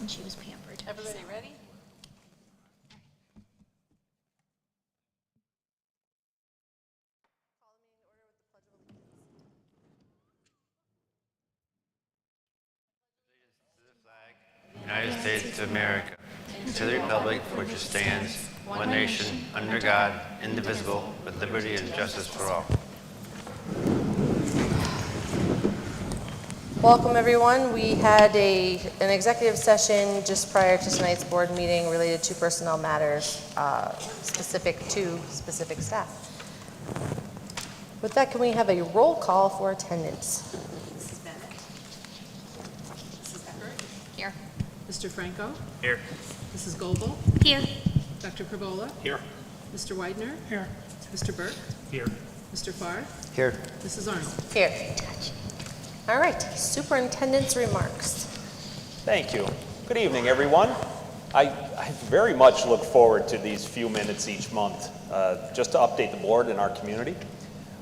and she was pampered. Everybody ready? United States of America, to the republic for which it stands, one nation, under God, indivisible, with liberty and justice for all. Welcome, everyone. We had an executive session just prior to tonight's board meeting related to personnel matters specific to specific staff. With that, can we have a roll call for attendance? Mrs. Bennett. Mrs. Eckert. Here. Mr. Franco. Here. Mrs. Goebel. Here. Dr. Perbola. Here. Mr. Widener. Here. Mr. Burke. Here. Mr. Farr. Here. Mrs. Arnold. Here. All right, superintendent's remarks. Thank you. Good evening, everyone. I very much look forward to these few minutes each month just to update the board and our community.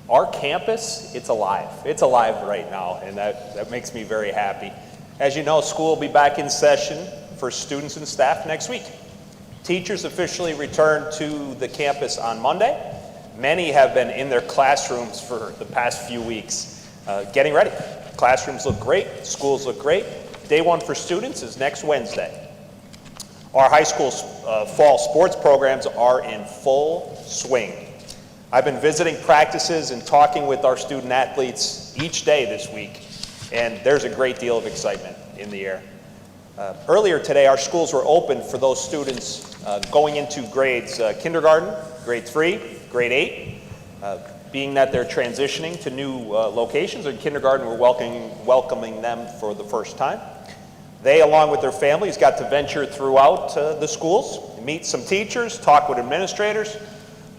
Our campus, it's alive. It's alive right now, and that makes me very happy. As you know, school will be back in session for students and staff next week. Teachers officially return to the campus on Monday. Many have been in their classrooms for the past few weeks getting ready. Classrooms look great, schools look great. Day one for students is next Wednesday. Our high school fall sports programs are in full swing. I've been visiting practices and talking with our student athletes each day this week, and there's a great deal of excitement in the air. Earlier today, our schools were open for those students going into grades kindergarten, grade 3, grade 8. Being that they're transitioning to new locations, in kindergarten we're welcoming them for the first time. They, along with their families, got to venture throughout the schools, meet some teachers, talk with administrators.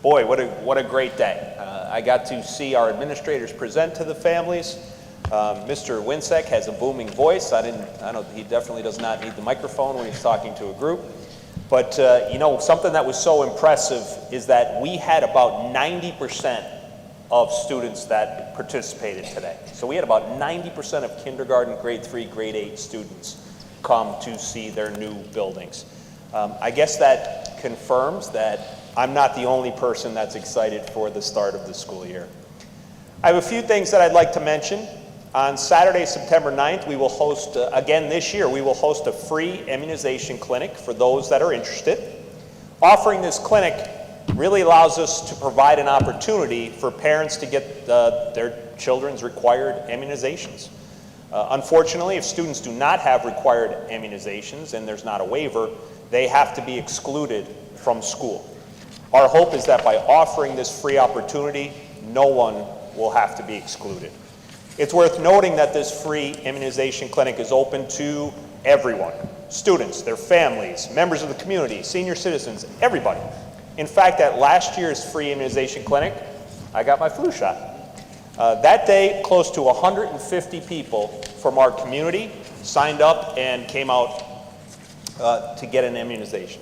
Boy, what a great day. I got to see our administrators present to the families. Mr. Winsek has a booming voice. He definitely does not need the microphone when he's talking to a group. But something that was so impressive is that we had about 90% of students that participated today. So we had about 90% of kindergarten, grade 3, grade 8 students come to see their new buildings. I guess that confirms that I'm not the only person that's excited for the start of the school year. I have a few things that I'd like to mention. On Saturday, September 9th, we will host, again this year, we will host a free immunization clinic for those that are interested. Offering this clinic really allows us to provide an opportunity for parents to get their children's required immunizations. Unfortunately, if students do not have required immunizations and there's not a waiver, they have to be excluded from school. Our hope is that by offering this free opportunity, no one will have to be excluded. It's worth noting that this free immunization clinic is open to everyone, students, their families, members of the community, senior citizens, everybody. In fact, at last year's free immunization clinic, I got my flu shot. That day, close to 150 people from our community signed up and came out to get an immunization.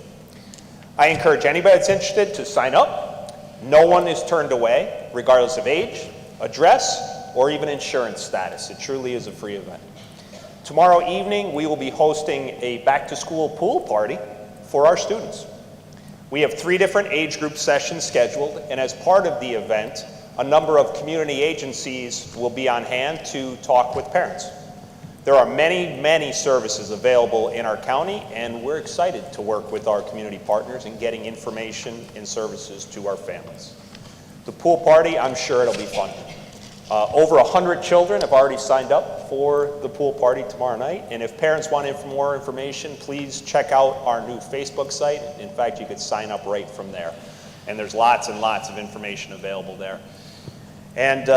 I encourage anybody that's interested to sign up. No one is turned away, regardless of age, address, or even insurance status. It truly is a free event. Tomorrow evening, we will be hosting a back-to-school pool party for our students. We have 3 different age group sessions scheduled, and as part of the event, a number of community agencies will be on hand to talk with parents. There are many, many services available in our county, and we're excited to work with our community partners in getting information and services to our families. The pool party, I'm sure it'll be fun. Over 100 children have already signed up for the pool party tomorrow night, and if parents want more information, please check out our new Facebook site. In fact, you could sign up right from there, and there's lots and lots of information available there. And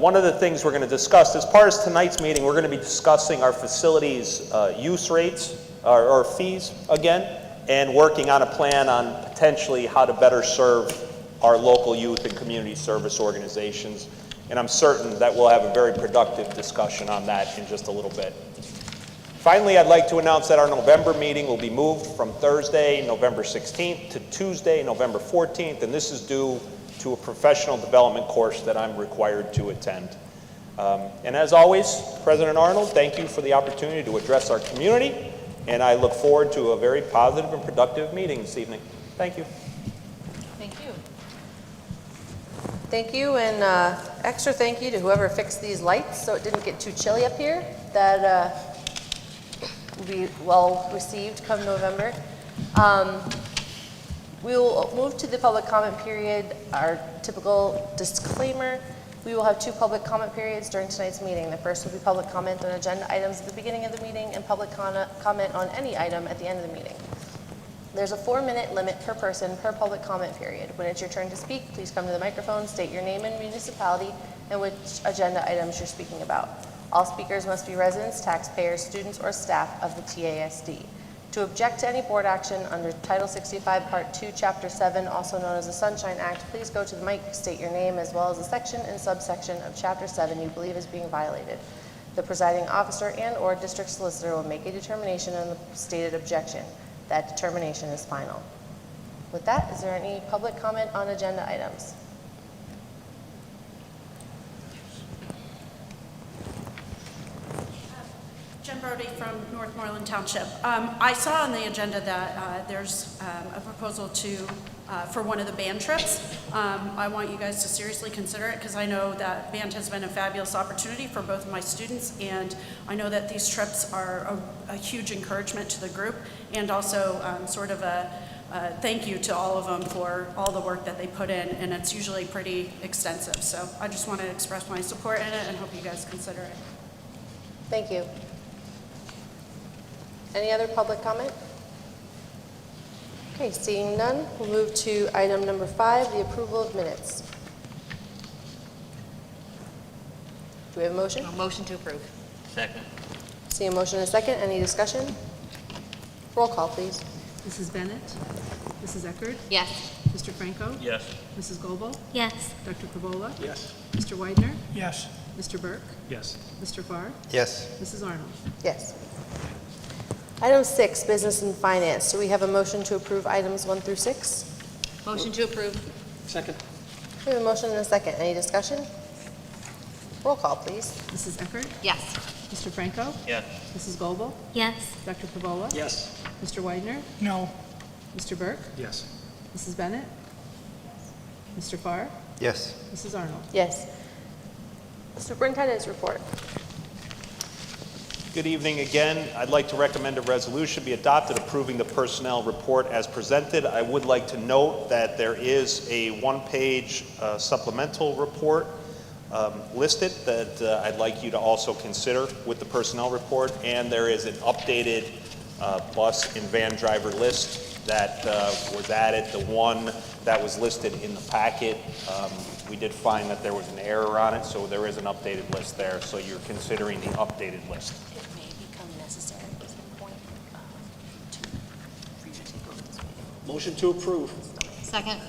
one of the things we're going to discuss, as part of tonight's meeting, we're going to be discussing our facilities use rates or fees again, and working on a plan on potentially how to better serve our local youth and community service organizations. And I'm certain that we'll have a very productive discussion on that in just a little bit. Finally, I'd like to announce that our November meeting will be moved from Thursday, November 16th to Tuesday, November 14th, and this is due to a professional development course that I'm required to attend. And as always, President Arnold, thank you for the opportunity to address our community And I look forward to a very positive and productive meeting this evening. Thank you. Thank you. Thank you, and extra thank you to whoever fixed these lights so it didn't get too chilly up here. That will be well received come November. We will move to the public comment period. Our typical disclaimer, we will have 2 public comment periods during tonight's meeting. The first will be public comment on agenda items at the beginning of the meeting and public comment on any item at the end of the meeting. There's a 4-minute limit per person per public comment period. When it's your turn to speak, please come to the microphone, state your name and municipality, and which agenda items you're speaking about. All speakers must be residents, taxpayers, students, or staff of the TASD. To object to any board action under Title 65, Part 2, Chapter 7, also known as the Sunshine Act, please go to the mic, state your name, as well as the section and subsection of Chapter 7 you believe is being violated. The presiding officer and/or district solicitor will make a determination on the stated objection. That determination is final. With that, is there any public comment on agenda items? Jen Brody from Northmoreland Township. I saw on the agenda that there's a proposal for one of the band trips. I want you guys to seriously consider it because I know that band has been a fabulous opportunity for both of my students, and I know that these trips are a huge encouragement to the group and also sort of a thank you to all of them for all the work that they put in, and it's usually pretty extensive. So I just want to express my support in it and hope you guys consider it. Thank you. Any other public comment? Okay, seeing none, we'll move to item number 5, the approval of minutes. Do we have a motion? A motion to approve. Second. See a motion and a second. Any discussion? Roll call, please. Mrs. Bennett? Mrs. Eckert? Yes. Mr. Franco? Yes. Mrs. Goebel? Yes. Dr. Cavola? Yes. Mr. Weidner? Yes. Mr. Burke? Yes. Mr. Farr? Yes. Mrs. Arnold? Yes. Item 6, business and finance. Do we have a motion to approve items 1 through 6? Motion to approve. Second. We have a motion and a second. Any discussion? Roll call, please. Mrs. Eckert? Yes. Mr. Franco? Yes. Mrs. Goebel? Yes. Dr. Cavola? Yes. Mr. Weidner? No. Mr. Burke? Yes. Mrs. Bennett? Mr. Farr? Yes. Mrs. Arnold? Yes. Superintendent's report. Good evening again. I'd like to recommend a resolution be adopted approving the personnel report as presented. I would like to note that there is a 1-page supplemental report listed that I'd like you to also consider with the personnel report, and there is an updated bus and van driver list that was added. The one that was listed in the packet, we did find that there was an error on it, so there is an updated list there, so you're considering the updated list. It may become necessary at some point for you to take over this meeting. Motion to approve. Second.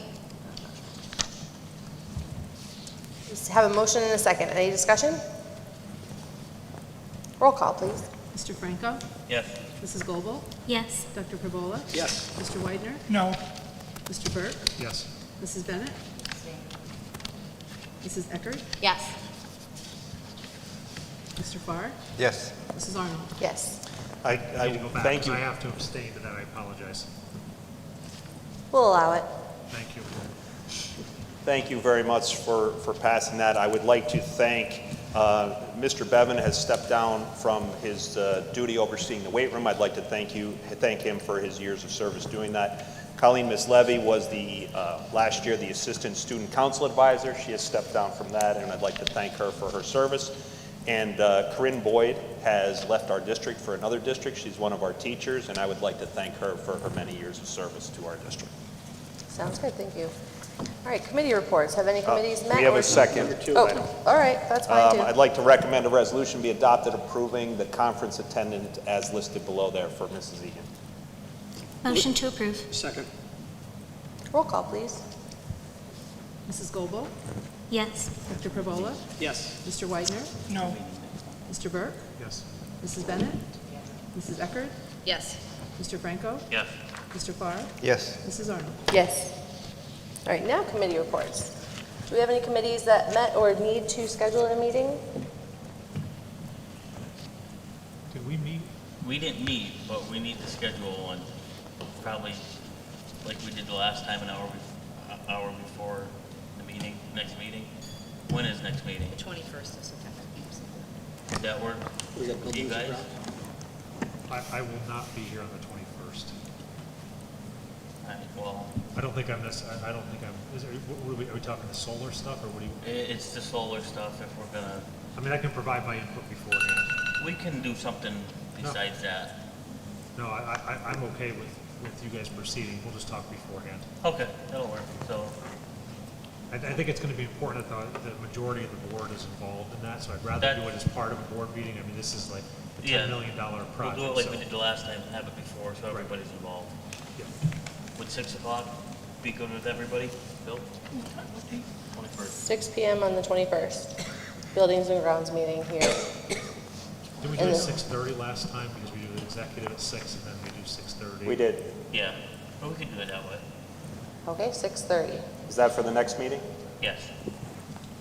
We have a motion and a second. Any discussion? Roll call, please. Mr. Franco? Yes. Mrs. Goebel? Yes. Dr. Cavola? Yes. Mr. Weidner? No. Mr. Burke? Yes. Mrs. Bennett? Mrs. Eckert? Yes. Mr. Farr? Yes. Mrs. Arnold? Yes. I need to go back, thank you. I have to abstain to that. I apologize. We'll allow it. Thank you. Thank you very much for passing that. I would like to thank, Mr. Bevan has stepped down from his duty overseeing the weight room. I'd like to thank him for his years of service doing that. Colleen Miss Levy was last year the Assistant Student Council Advisor. She has stepped down from that, and I'd like to thank her for her service. And Corinne Boyd has left our district for another district. She's one of our teachers, and I would like to thank her for her many years of service to our district. Sounds good. Thank you. All right, committee reports. Have any committees met? We have or- a second. Oh, all right. That's fine, too. I'd like to recommend a resolution be adopted approving the conference attendant as listed below there for Mrs. Egan. Motion to approve. Second. Roll call, please. Mrs. Goebel? Yes. Dr. Cavola? Yes. Mr. Weidner? No. Mr. Burke? Yes. Mrs. Bennett? Mrs. Eckert? Yes. Mr. Franco? Yes. Mr. Farr? Yes. Mrs. Arnold? Yes. All right, now committee reports. Do we have any committees that met or need to schedule a meeting? Did we meet We didn't meet, but we need to schedule one, probably like we did the last time, an hour before the meeting, next meeting. When is next meeting? 21st of September. Does that work with you guys? I will not be here on the 21st. All right, well, I don't think I'm I don't think I'm, are we talking the solar stuff, or what do you? it's the solar stuff if we're gonna, I mean, I can provide my input beforehand. we can do something besides that. No, I'm okay with you guys proceeding. We'll just talk beforehand. Okay, that'll work. So, I think it's going to be important that the majority of the board is involved in that, so I'd rather do it as part of a board meeting. I mean, this is like a yeah, $10 million project. we'll do it like so- we did the last time, have it before, so everybody's involved. Yeah. Would 6 o'clock be good with everybody? Bill? 21st. 6 PM on the 21st. Buildings and Grounds meeting here. Did we do it at 6:30 last time? Because we do the executive at 6 and then we do 6:30. We did. Yeah, but we can do it that way. Okay, 6:30. Is that for the next meeting? Yes.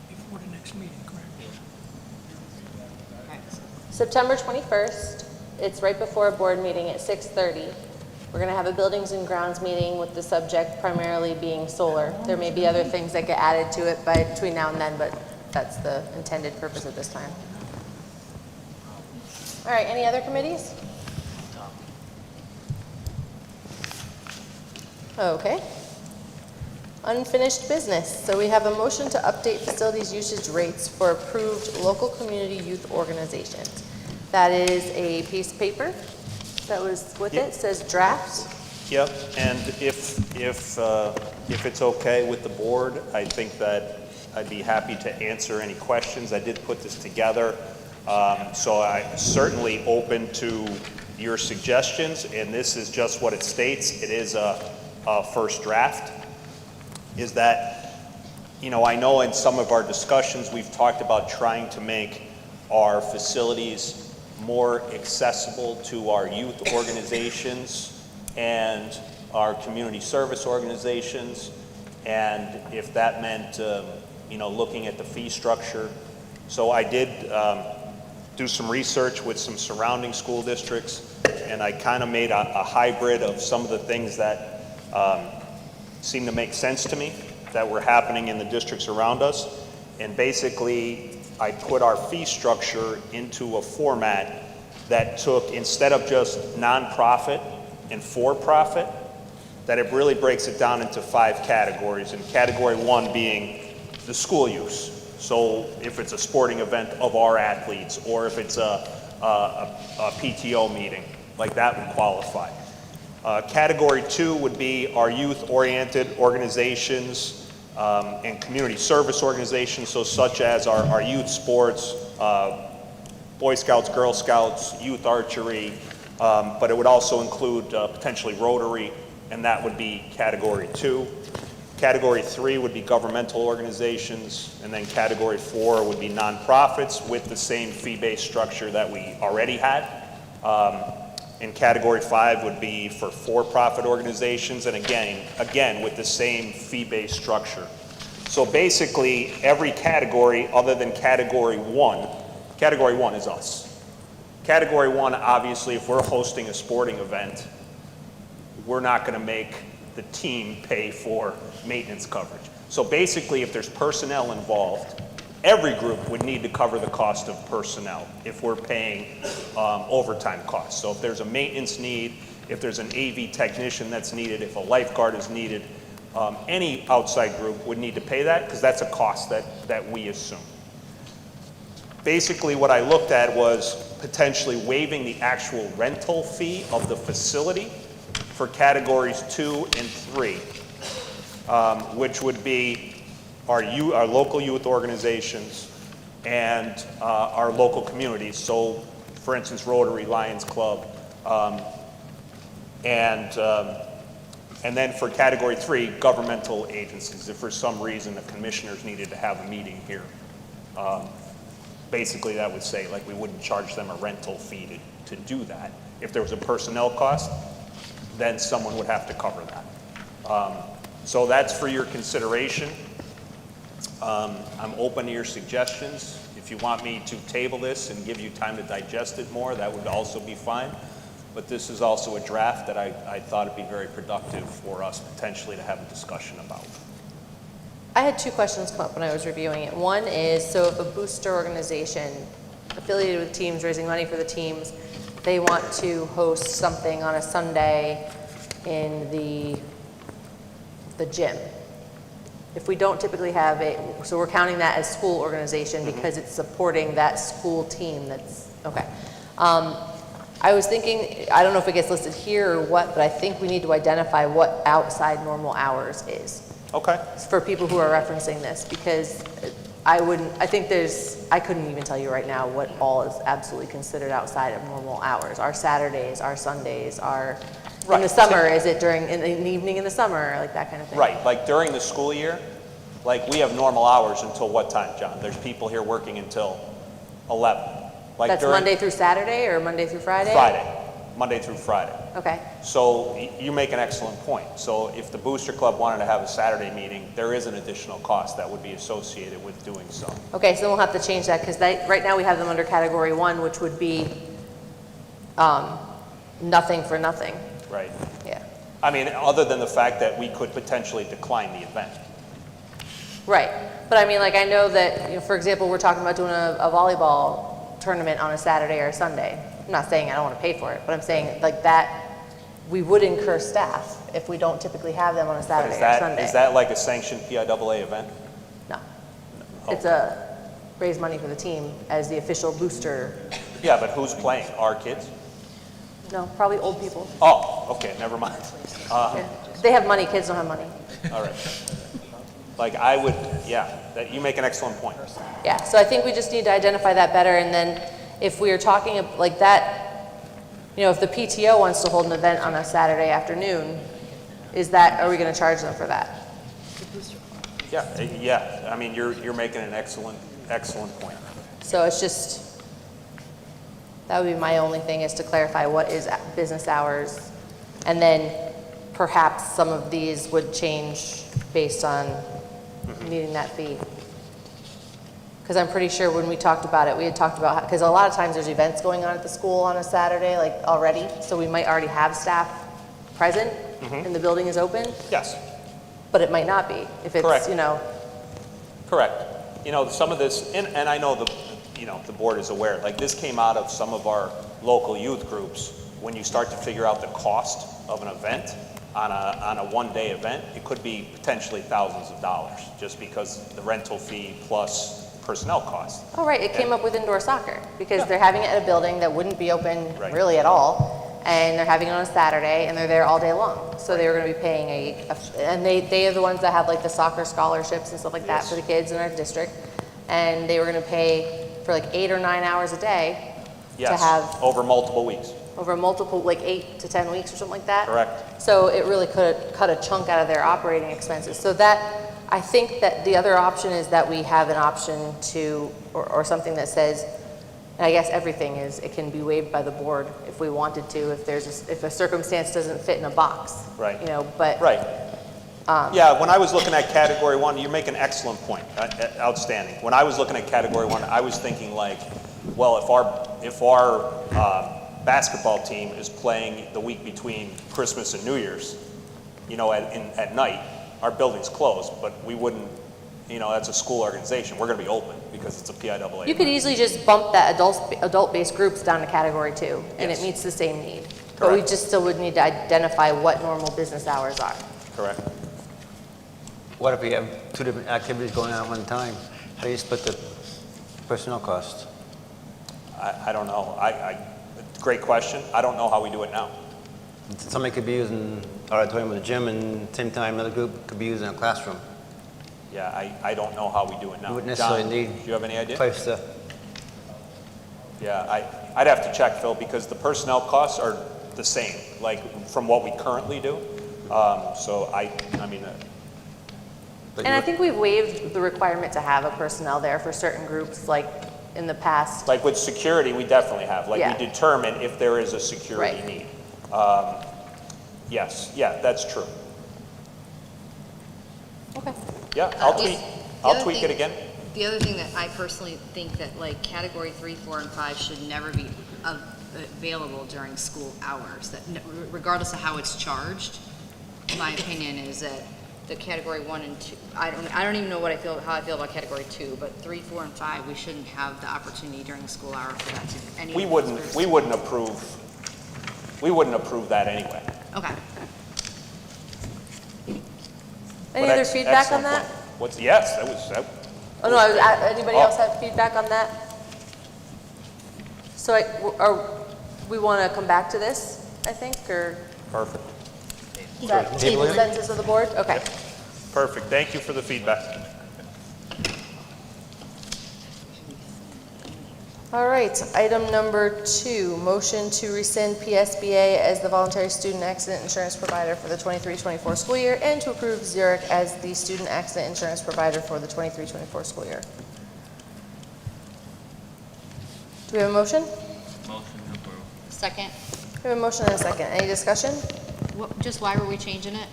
Before the next meeting, correct? September 21st, it's right before a board meeting at 6:30. We're going to have a Buildings and Grounds meeting with the subject primarily being solar. There may be other things that get added to it between now and then, but that's the intended purpose at this time. All right, any other committees? Okay. Unfinished business. So we have a motion to update facilities usage rates for approved local community youth organizations. That is a piece of paper that was with it, says draft. Yep, and if it's okay with the board, I think that I'd be happy to answer any questions. I did put this together, so I'm certainly open to your suggestions, and this is just what it states. It is a first draft. Is that, I know in some of our discussions, we've talked about trying to make our facilities more accessible to our youth organizations and our community service organizations, and if that meant, looking at the fee structure. So I did do some research with some surrounding school districts, and I kind of made a hybrid of some of the things that seem to make sense to me that were happening in the districts around us. And basically, I put our fee structure into a format that took, instead of just nonprofit and for-profit, that it really breaks it down into 5 categories, and category 1 being the school use. So if it's a sporting event of our athletes, or if it's a PTO meeting, like that would qualify. Category 2 would be our youth-oriented organizations and community service organizations, so such as our youth sports, Boy Scouts, Girl Scouts, youth archery, but it would also include potentially Rotary, and that would be category 2. Category 3 would be governmental organizations, and then category 4 would be nonprofits with the same fee-based structure that we already had. And category 5 would be for-profit organizations, and again, with the same fee-based structure. So basically, every category other than category 1 is us. Category 1, obviously, if we're hosting a sporting event, we're not going to make the team pay for maintenance coverage. So basically, if there's personnel involved, every group would need to cover the cost of personnel if we're paying overtime costs. So if there's a maintenance need, if there's an AV technician that's needed, if a lifeguard is needed, any outside group would need to pay that because that's a cost that we assume. Basically, what I looked at was potentially waiving the actual rental fee of the facility for categories 2 and 3, which would be our local youth organizations and our local communities. So, for instance, Rotary, Lions Club, and then for category 3, governmental agencies. If for some reason the commissioners needed to have a meeting here, basically that would say like we wouldn't charge them a rental fee to do that. If there was a personnel cost, then someone would have to cover that. So that's for your consideration. I'm open to your suggestions. If you want me to table this and give you time to digest it more, that would also be fine. But this is also a draft that I thought it'd be very productive for us potentially to have a discussion about. I had two questions come up when I was reviewing it. One is, so if a booster organization affiliated with teams, raising money for the teams, they want to host something on a Sunday in the gym. If we don't typically have so we're counting that as school organization because it's supporting that school team that's, okay. I was thinking, I don't know if it gets listed here or what, but I think we need to identify what outside normal hours is Okay. for people who are referencing this, because I couldn't even tell you right now what all is absolutely considered outside of normal hours. Our Saturdays, our Sundays, in the Right. summer, is it in the evening in the summer, like that kind of thing? Right, like during the school year, like we have normal hours until what time, John? There's people here working until 11. Like That's during Monday through Saturday or Monday through Friday? Friday, Monday through Friday. Okay, So you make an excellent point. So if the Booster Club wanted to have a Saturday meeting, there is an additional cost that would be associated with doing so. okay, so then we'll have to change that, because right now we have them under category 1, which would be nothing for nothing, Right. yeah. I mean, other than the fact that we could potentially decline the event. Right, but I mean, like, I know that, for example, we're talking about doing a volleyball tournament on a Saturday or a Sunday. I'm not saying I don't want to pay for it, but I'm saying like that, we would incur staff if we don't typically have them on a But Saturday or Sunday. is that like a sanctioned PIAA event? No. It's a raise money for the team as the official booster. Yeah, but who's playing? Our kids? No, probably old people. Oh, okay, never mind. Yeah. They have money, kids don't have money. All right. Like you make an excellent point. Yeah, so I think we just need to identify that better, and then if we are talking like that, if the PTO wants to hold an event on a Saturday afternoon, are we gonna charge them for that? Yeah, I mean, you're making an excellent point. So it's just, that would be my only thing, is to clarify what is business hours, and then perhaps some of these would change based on needing that fee. Because I'm pretty sure when we talked about it, we had talked about, because a lot of times there's events going on at the school on a Saturday, like already, so we might already have staff present and the building is open, Yes, but it might not be if it's, Correct. Correct. Some of this, and I know the board is aware, like this came out of some of our local youth groups. When you start to figure out the cost of an event, on a one-day event, it could be potentially thousands of dollars, just because the rental fee plus personnel costs. Oh, right, it came up with indoor soccer, because they're having it at a building that wouldn't be open Right. really at all, and they're having it on a Saturday, and they're there all day long. So they were gonna be paying and they are the ones that have like the soccer scholarships and stuff like that Yes. for the kids in our district, and they were gonna pay for like 8 or 9 hours a day to Yes, have over multiple weeks. over multiple, like 8 to 10 weeks or something like that. Correct. So it really could cut a chunk out of their operating expenses. So I think that the other option is that we have an option to, or something that says, and I guess everything is, it can be waived by the board if we wanted to, if a circumstance doesn't fit in a box. Right. But. Right. Yeah, when I was looking at category 1, you make an excellent point, outstanding. When I was looking at category 1, I was thinking like, well, if our basketball team is playing the week between Christmas and New Year's, at night, our building's closed, but we wouldn't, that's a school organization. We're going to be open because it's a PIAA. You could easily just bump that adult-based groups down to category 2, and Yes. it meets the same need. But we Correct. just still would need to identify what normal business hours are. Correct. What if you have two different activities going on at one time? How do you split the personnel costs? I don't know. Great question. I don't know how we do it now. Somebody could be using auditorium with a gym, and at the same time, another group could be using a classroom. Yeah, I don't know how we do it now. You wouldn't necessarily John, need do you have any idea? place to. Yeah, I'd have to check, Phil, because the personnel costs are the same, like from what we currently do. So I mean, But And you I think we've waived the requirement to have a personnel there for certain groups, like in the past. like with security, we definitely have. Like Yeah. we determine if there is a security Right. need. Yes, yeah, that's true. Okay. Yeah, The I'll other tweak it thing- again. the other thing that I personally think that like category 3, 4, and 5 should never be available during school hours, that regardless of how it's charged. My opinion is that the category 1 and 2, I don't even know how I feel about category 2, but 3, 4, and 5, we shouldn't have the opportunity during the school hour for that to any. We wouldn't approve that anyway. Okay. Any But other feedback on excellent that? point. Yes, that was. Oh, no, anybody else have feedback on that? So we want to come back to this, I think, or Perfect. is that the Table it. consensus of the board? Okay. Perfect. Thank you for the feedback. All right, item number 2, motion to rescind PSBA as the voluntary student accident insurance provider for the 23-24 school year and to approve Zurich as the student accident insurance provider for the 23-24 school year. Do we have a motion? Motion to approve. Second. We have a motion and a second. Any discussion? Just why were we changing it?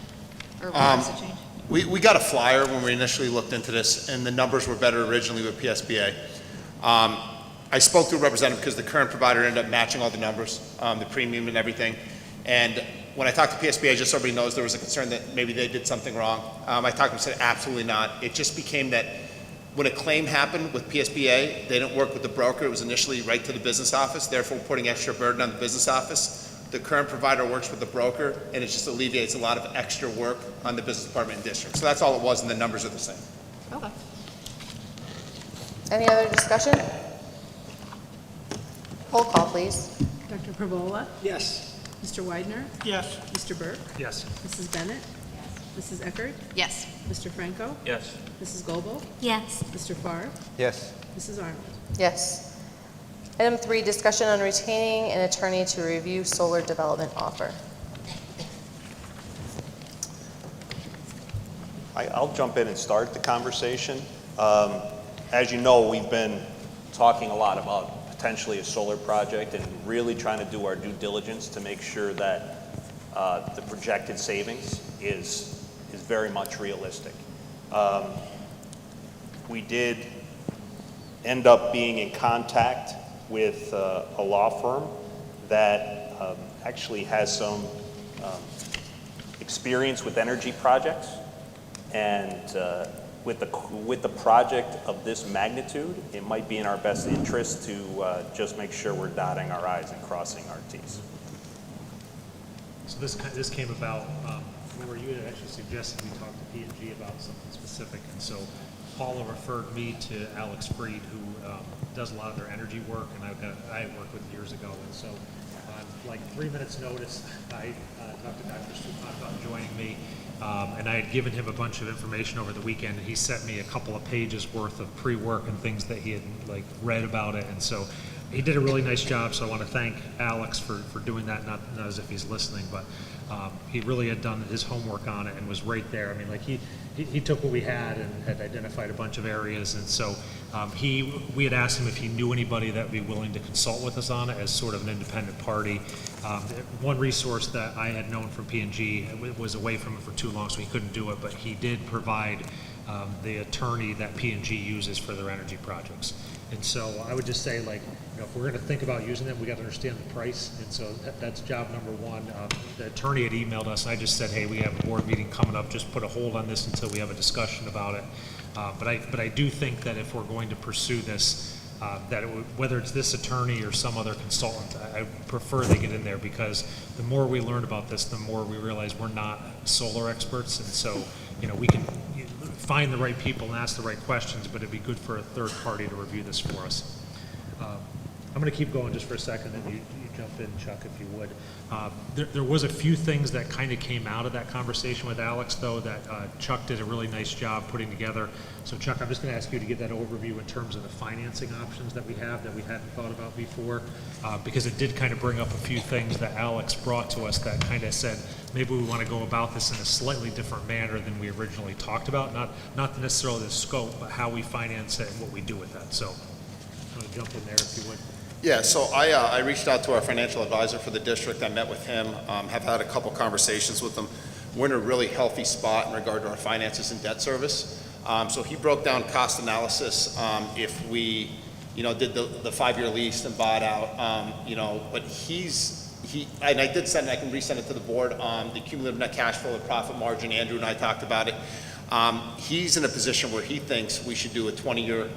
Or what was the change? We got a flyer when we initially looked into this, and the numbers were better originally with PSBA. I spoke to a representative because the current provider ended up matching all the numbers, the premium and everything. And when I talked to PSBA, just so everybody knows, there was a concern that maybe they did something wrong. I talked to them and said, absolutely not. It just became that when a claim happened with PSBA, they didn't work with the broker. It was initially right to the business office, therefore putting extra burden on the business office. The current provider works with the broker, and it just alleviates a lot of extra work on the business department and district. So that's all it was, and the numbers are the same. Okay. Any other discussion? Roll call, please. Dr. Pervola? Yes. Mr. Widener? Yes. Mr. Burke? Yes. Mrs. Bennett? Mrs. Eckert? Yes. Mr. Franco? Yes. Mrs. Goebel? Yes. Mr. Farr? Yes. Mrs. Arnold? Yes. Item 3, discussion on retaining an attorney to review solar development offer. I'll jump in and start the conversation. As you know, we've been talking a lot about potentially a solar project and really trying to do our due diligence to make sure that the projected savings is very much realistic. We did end up being in contact with a law firm that actually has some experience with energy projects, and with the project of this magnitude, it might be in our best interest to just make sure we're dotting our I's and crossing our T's. So this came about, where you had actually suggested we talk to P&G about something specific, and so Paula referred me to Alex Freed, who does a lot of their energy work, and I worked with years ago, and so on like 3 minutes notice, I talked to Dr. Stupon about joining me, and I had given him a bunch of information over the weekend, and he sent me a couple of pages worth of pre-work and things that he had like read about it, and so he did a really nice job, so I want to thank Alex for doing that, not as if he's listening, but he really had done his homework on it and was right there. I mean, like he took what we had and had identified a bunch of areas, and so we had asked him if he knew anybody that would be willing to consult with us on it as sort of an independent party. One resource that I had known from P&G was away from it for too long, so he couldn't do it, but he did provide the attorney that P&G uses for their energy projects. And so I would just say, like, you know, if we're going to think about using them, we got to understand the price. And so that's job number one. The attorney had emailed us, and I just said, hey, we have a board meeting coming up. Just put a hold on this until we have a discussion about it. But I do think that if we're going to pursue this, that it would, whether it's this attorney or some other consultant, I prefer they get in there, because the more we learn about this, the more we realize we're not solar experts. And so, you know, we can find the right people and ask the right questions, but it'd be good for a third party to review this for us. I'm going to keep going just for a second, and you jump in, Chuck, if you would. There was a few things that kind of came out of that conversation with Alex, though, that Chuck did a really nice job putting together. So, Chuck, I'm just going to ask you to give that overview in terms of the financing options that we have that we hadn't thought about before, because it did kind of bring up a few things that Alex brought to us that kind of said, maybe we want to go about this in a slightly different manner than we originally talked about, not necessarily the scope, but how we finance it and what we do with that. So, I'm going to jump in there if you would. Yeah, so I reached out to our financial advisor for the district. I met with him, have had a couple conversations with him. We're in a really healthy spot in regard to our finances and debt service. So he broke down cost analysis, if we, did the 5-year lease and bought out, but and I did send, I can resend it to the board, the cumulative net cash flow, the profit margin, Andrew and I talked about it. He's in a position where he thinks we should do a 20-year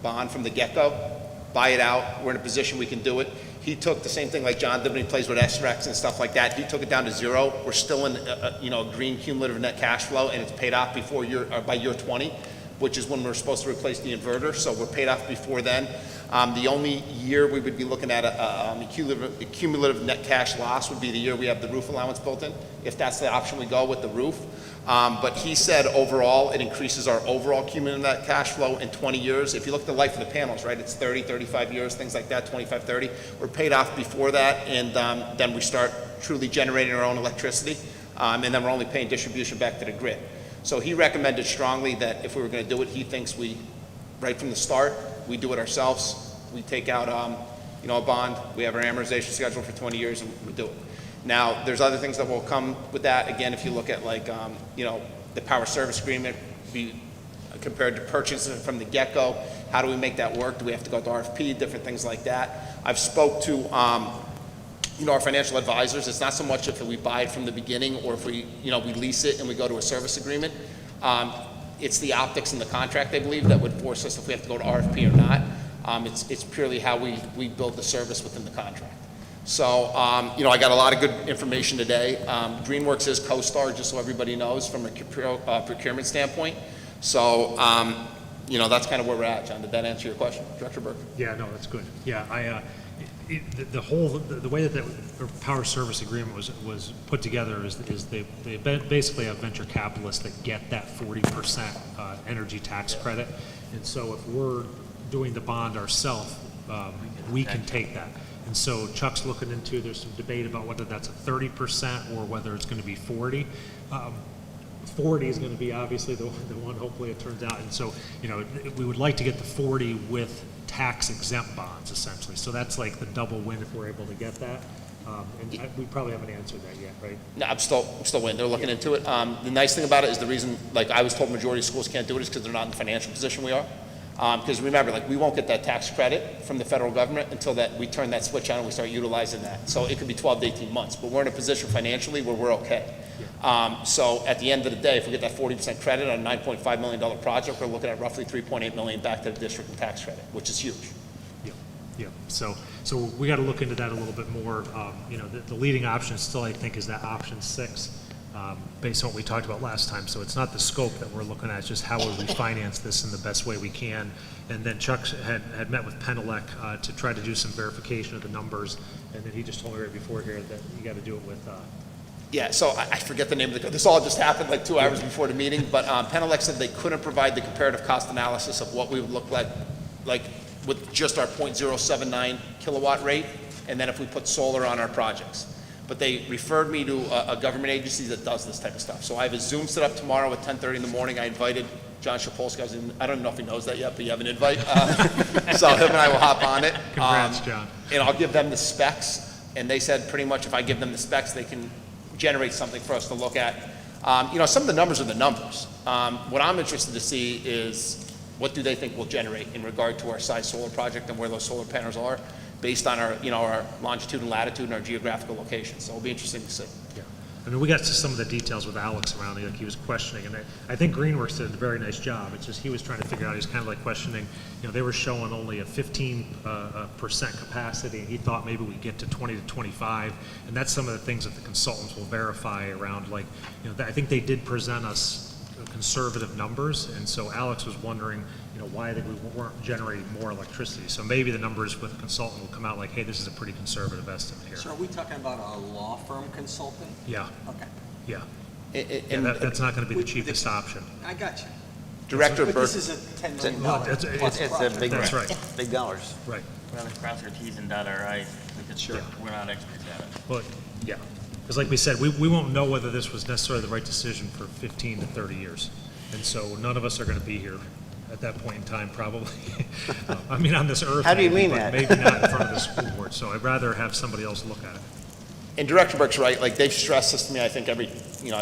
bond from the get-go, buy it out, we're in a position we can do it. He took the same thing like John did when he plays with SREX and stuff like that. He took it down to 0. We're still in a green cumulative net cash flow, and it's paid off by year 20, which is when we're supposed to replace the inverter. So we're paid off before then. The only year we would be looking at a cumulative net cash loss would be the year we have the roof allowance built in, if that's the option we go with the roof. But he said overall, it increases our overall cumulative net cash flow in 20 years. If you look at the life of the panels, right, it's 30, 35 years, things like that, 25, 30. We're paid off before that, and then we start truly generating our own electricity, and then we're only paying distribution back to the grid. So he recommended strongly that if we were going to do it, he thinks we, right from the start, we do it ourselves. We take out, a bond. We have our amortization schedule for 20 years, and we do it. Now, there's other things that will come with that. Again, if you look at like, the power service agreement, compared to purchasing from the get-go, how do we make that work? Do we have to go to RFP, different things like that? I've spoke to, our financial advisors. It's not so much if we buy it from the beginning or if we lease it and we go to a service agreement. It's the optics in the contract, I believe, that would force us if we have to go to RFP or not. It's purely how we build the service within the contract. So, I got a lot of good information today. Greenworks is CoStar, just so everybody knows, from a procurement standpoint. So, that's kind of where we're at, John. Did that answer your question, Director Burke? Yeah, no, that's good. Yeah, the way that the power service agreement was put together is they basically have venture capitalists that get that 40% energy tax credit. And so if we're doing the bond ourselves, we can take that. And so Chuck's looking into, there's some debate about whether that's a 30% or whether it's going to be 40. 40 is going to be obviously the one, hopefully it turns out. And so, we would like to get the 40 with tax exempt bonds, essentially. So that's like the double win if we're able to get that. We probably haven't answered that yet, right? No, I'm still waiting. They're looking into it. The nice thing about it is the reason, like I was told majority of schools can't do it is because they're not in the financial position we are. Because remember, we won't get that tax credit from the federal government until that we turn that switch on and we start utilizing that. So it could be 12 to 18 months, but we're in a position financially where we're okay. So at the end of the day, if we get that 40% credit on a $9.5 million project, we're looking at roughly $3.8 million back to the district in tax credit, which is huge. Yeah. So we got to look into that a little bit more. The leading option still, I think, is that option 6. Based on what we talked about last time. So it's not the scope that we're looking at, it's just how would we finance this in the best way we can. And then Chuck had met with Penelec to try to do some verification of the numbers, and then he just told me right before here that you got to do it with... Yeah, so I forget the name of this all just happened like 2 hours before the meeting, but Penelec said they couldn't provide the comparative cost analysis of what we would look like with just our 0.079 kilowatt rate, and then if we put solar on our projects. But they referred me to a government agency that does this type of stuff. So I have a Zoom set up tomorrow at 10:30 in the morning. I invited John Shapolsky. I don't know if he knows that yet, but you have an invite. So him and I will hop on it. Congrats, John. And I'll give them the specs. And they said pretty much if I give them the specs, they can generate something for us to look at. Some of the numbers are the numbers. What I'm interested to see is what do they think we'll generate in regard to our size solar project and where those solar panels are, based on our, our longitude and latitude and our geographical location. So it'll be interesting to see. Yeah. I mean, we got to some of the details with Alex around it, like he was questioning, and I think Greenworks did a very nice job. It's just he was trying to figure out, he was kind of like questioning, they were showing only a 15% capacity, and he thought maybe we'd get to 20 to 25, and that's some of the things that the consultants will verify around, like, I think they did present us conservative numbers, and so Alex was wondering, why we weren't generating more electricity. So maybe the numbers with the consultant will come out like, hey, this is a pretty conservative estimate here. So are we talking about a law firm consultant? Yeah. Okay. Yeah. And that's not going to be the cheapest option. I got you. Director But Burke. this is a $10 million No, it's plus It's a project. big, That's right. big dollars. Right. Rather cross our Ts and dot our Is, because we're not experts at it. Well, yeah. Because like we said, we won't know whether this was necessarily the right decision for 15 to 30 years. And so none of us are going to be here at that point in time, probably. On this earth. How do you maybe, mean but that? maybe not in front of the school board. So I'd rather have somebody else look at it. And Director Burke's right, like, they've stressed this to me, I think I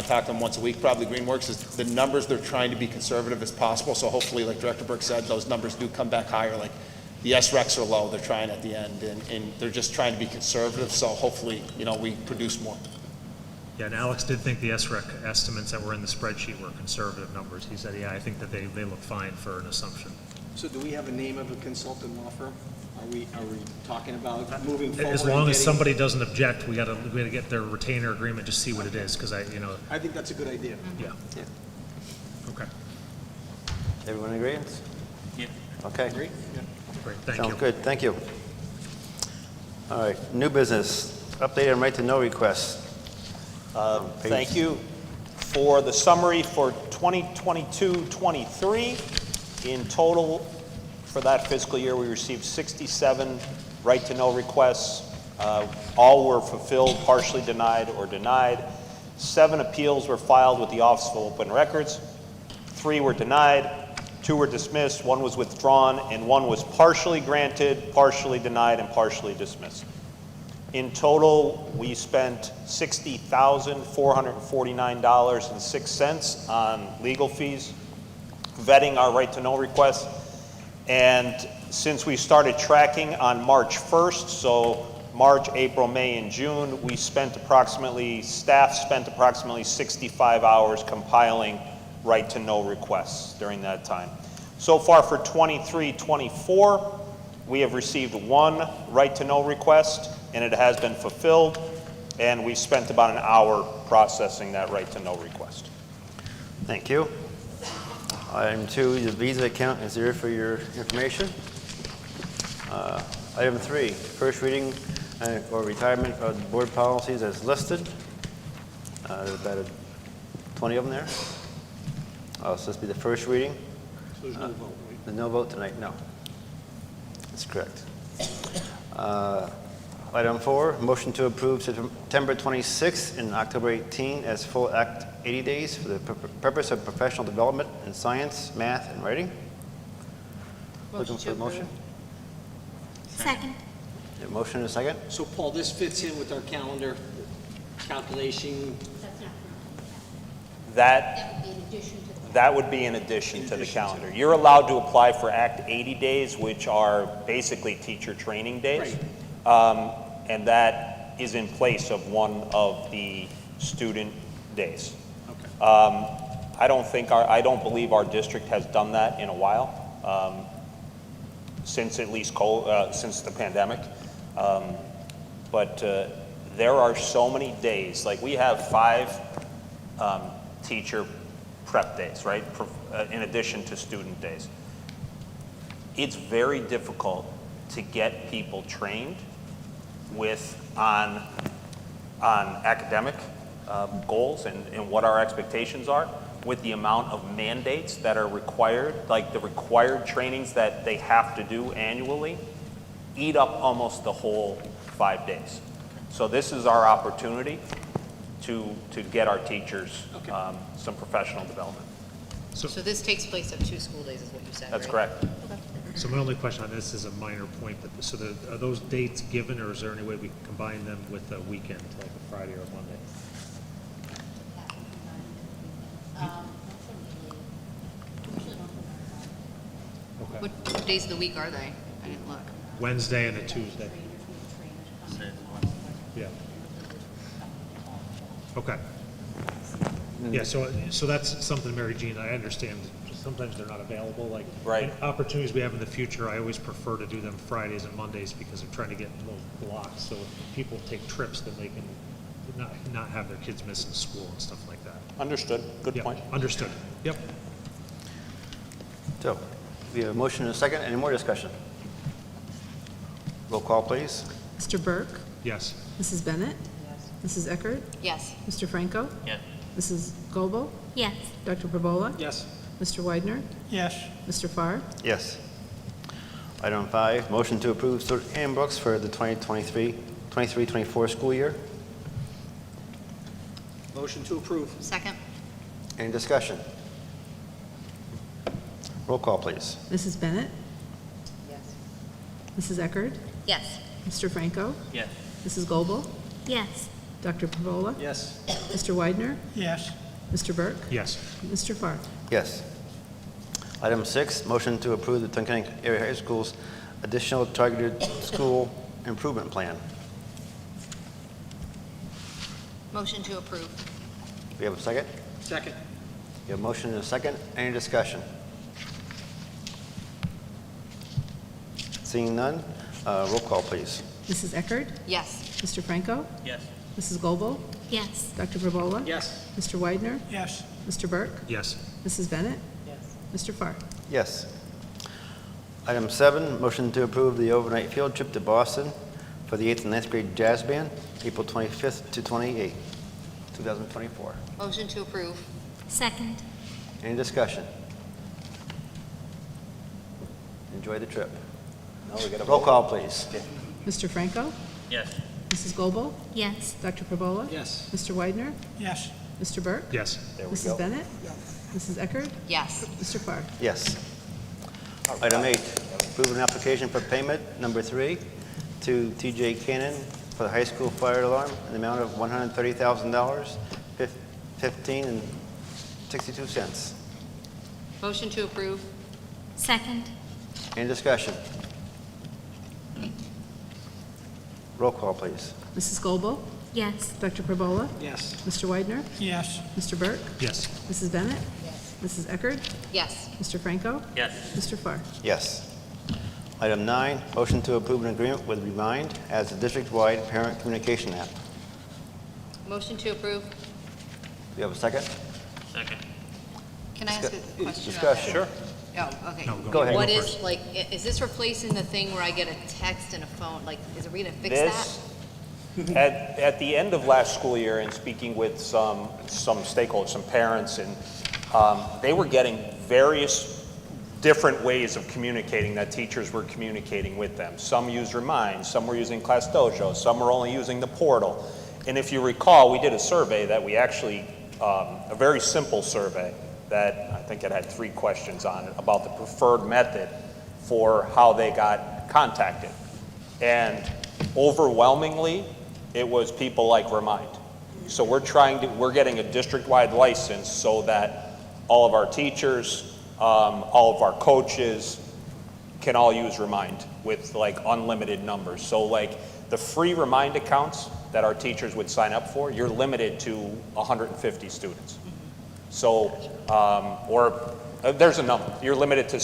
talk to them once a week, probably Greenworks, is the numbers, they're trying to be conservative as possible, so hopefully, like Director Burke said, those numbers do come back higher, like, the SRECs are low, they're trying at the end, and they're just trying to be conservative, so hopefully, we produce more. Yeah, and Alex did think the SREC estimates that were in the spreadsheet were conservative numbers. He said, yeah, I think that they look fine for an assumption. So do we have a name of a consultant law firm? Are we talking about moving forward? As and long as getting- somebody doesn't object, we gotta get their retainer agreement, just see what it is, because I think that's a good idea. yeah. Yeah. Okay, Everyone agree? Yeah. Okay. Agree? Yeah. great, thank you. Sounds good, thank you. All right, new business, update on right to know requests. Thank you for the summary for 2022-23. In total, for that fiscal year, we received 67 right-to-know requests. All were fulfilled, partially denied, or denied. 7 appeals were filed with the Office of Open Records. 3 were denied, 2 were dismissed, 1 was withdrawn, and 1 was partially granted, partially denied, and partially dismissed. In total, we spent $60,449.06 on legal fees, vetting our right-to-know requests. And since we started tracking on March 1st, so March, April, May, and June, staff spent approximately 65 hours compiling right-to-know requests during that time. So far for 23-24, we have received 1 right-to-know request, and it has been fulfilled, and we spent about an hour processing that right-to-know request. Thank you. Item 2, the visa account is there for your information. Item 3, first reading or retirement of the board policies as listed. There's about 20 of them there. So this will be the first reading. So there's no vote, right? There's no vote tonight, no. That's correct. Item 4, motion to approve September 26th and October 18 as full Act 80 days for the purpose of professional development in science, math, and writing. Looking for a motion? Second. A motion and a second? So Paul, this fits in with our calendar calculation. That would be in addition to the calendar. You're allowed to apply for Act 80 days, which are basically teacher training days. And that is in place of one of the student days. Okay. I don't believe our district has done that in a while, since at least since the pandemic. But there are so many days, like we have 5 teacher prep days, right? In addition to student days. It's very difficult to get people trained on academic goals and what our expectations are, with the amount of mandates that are required, like the required trainings that they have to do annually, eat up almost the whole 5 days. So this is our opportunity to get our teachers some professional development. So this takes place of 2 school days, is what you said, That's right? correct. So my only question on this is a minor point, but are those dates given, or is there any way we can combine them with a weekend, like a Friday or a Monday? Okay. What days of the week are they? I didn't look. Wednesday and a Tuesday. Yeah. Okay. Yeah, so that's something, Mary Jean, I understand. Sometimes they're not available, like Right. opportunities we have in the future. I always prefer to do them Fridays and Mondays because I'm trying to get those blocks. So if people take trips, then they can not have their kids missing school and stuff like that. Understood. Good Yep, point. understood. Yep. So, we have a motion and a second. Any more discussion? Roll call, please. Mr. Burke? Yes. Mrs. Bennett? Mrs. Eckert? Yes. Mr. Franco? Yeah. Mrs. Goble? Yes. Dr. Perbola? Yes. Mr. Weidner? Yes. Mr. Farr? Yes. Item 5, motion to approve student handbooks for the 2023-24 school year. Motion to approve. Second? Any discussion? Roll call, please. Mrs. Bennett? Yes. Mrs. Eckert? Yes. Mr. Franco? Yeah. Mrs. Goble? Yes. Dr. Pervola? Yes. Mr. Weidner? Yes. Mr. Burke? Yes. Mr. Farr? Yes. Item 6, motion to approve the Tunkhannock Area High School's additional targeted school improvement plan. Motion to approve. We have a second? Second. We have a motion and a second. Any discussion? Seeing none, roll call, please. Mrs. Eckert? Yes. Mr. Franco? Yes. Mrs. Goble? Yes. Dr. Pervola? Yes. Mr. Weidner? Yes. Mr. Burke? Yes. Mrs. Bennett? Yes. Mr. Farr? Yes. Item 7, motion to approve the overnight field trip to Boston for the 8th and 9th grade jazz band, April 25th to 28th, 2024. Motion to approve. Second. Any discussion? Enjoy the trip. Roll call, please. Mr. Franco? Yes. Mrs. Goble? Yes. Dr. Pervola? Yes. Mr. Weidner? Yes. Mr. Burke? Yes. Mrs. Bennett? Mrs. Eckert? Yes. Mr. Farr? Yes. Item 8, approve an application for payment, number 3, to TJ Cannon for the high school fire alarm in the amount of $130,000, 15 and 62 cents. Motion to approve. Second. Any discussion? Roll call, please. Mrs. Goble? Yes. Dr. Pervola? Yes. Mr. Weidner? Yes. Mr. Burke? Yes. Mrs. Bennett? Mrs. Eckert? Yes. Mr. Franco? Yes. Mr. Farr? Yes. Item 9, motion to approve an agreement with Remind as a district-wide parent communication app. Motion to approve. Do you have a second? Second. Can I ask a question about that? Discussion. Sure. Oh, okay. No, Go ahead. What Go is, like, is this replacing the thing where I get a text and a phone? Like, is it gonna fix that? At the end of last school year, and speaking with some stakeholders, some parents, and they were getting various different ways of communicating that teachers were communicating with them. Some used Remind, some were using Class Dojo, some were only using the portal. And if you recall, we did a survey that we actually, a very simple survey that I think it had 3 questions on it about the preferred method for how they got contacted. And overwhelmingly, it was people like Remind. So we're getting a district-wide license so that all of our teachers, all of our coaches can all use Remind with like unlimited numbers. So like the free Remind accounts that our teachers would sign up for, you're limited to 150 students. So, there's a number. You're limited to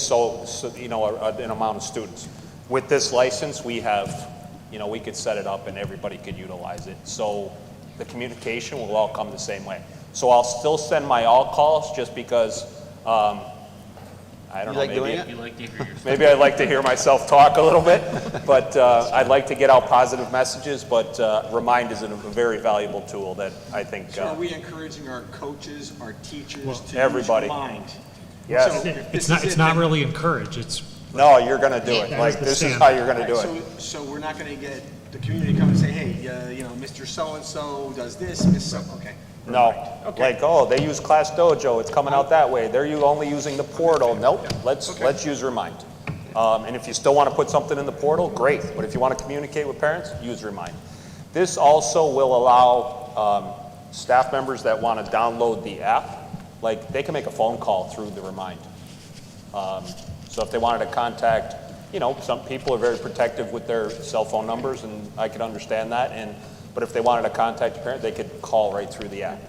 an amount of students. With this license, we have, we could set it up and everybody could utilize it. So the communication will all come the same way. So I'll still send my all calls just because, I don't You know, like doing maybe, it? You like to hear yourself. maybe I'd like to hear myself talk a little bit, but I'd like to get out positive messages, but Remind is a very valuable tool that I think, So are we encouraging our coaches, our teachers to everybody. use Remind? yes. So It's this is it, not then- really encouraged. It's No, you're gonna do it. That Like, is the this is standard. how you're gonna do it. So we're not gonna get the community come and say, hey, Mr. So-and-so does this, Miss So, okay. No, Remind. Okay. like, oh, they use Class Dojo, it's coming out that way. They're only using the portal. Nope, let's use Remind. And if you still want to put something in the portal, great. But if you want to communicate with parents, use Remind. This also will allow staff members that want to download the app, like, they can make a phone call through the Remind. So if they wanted to contact, some people are very protective with their cell phone numbers, and I can understand that. But if they wanted to contact a parent, they could call right through the app.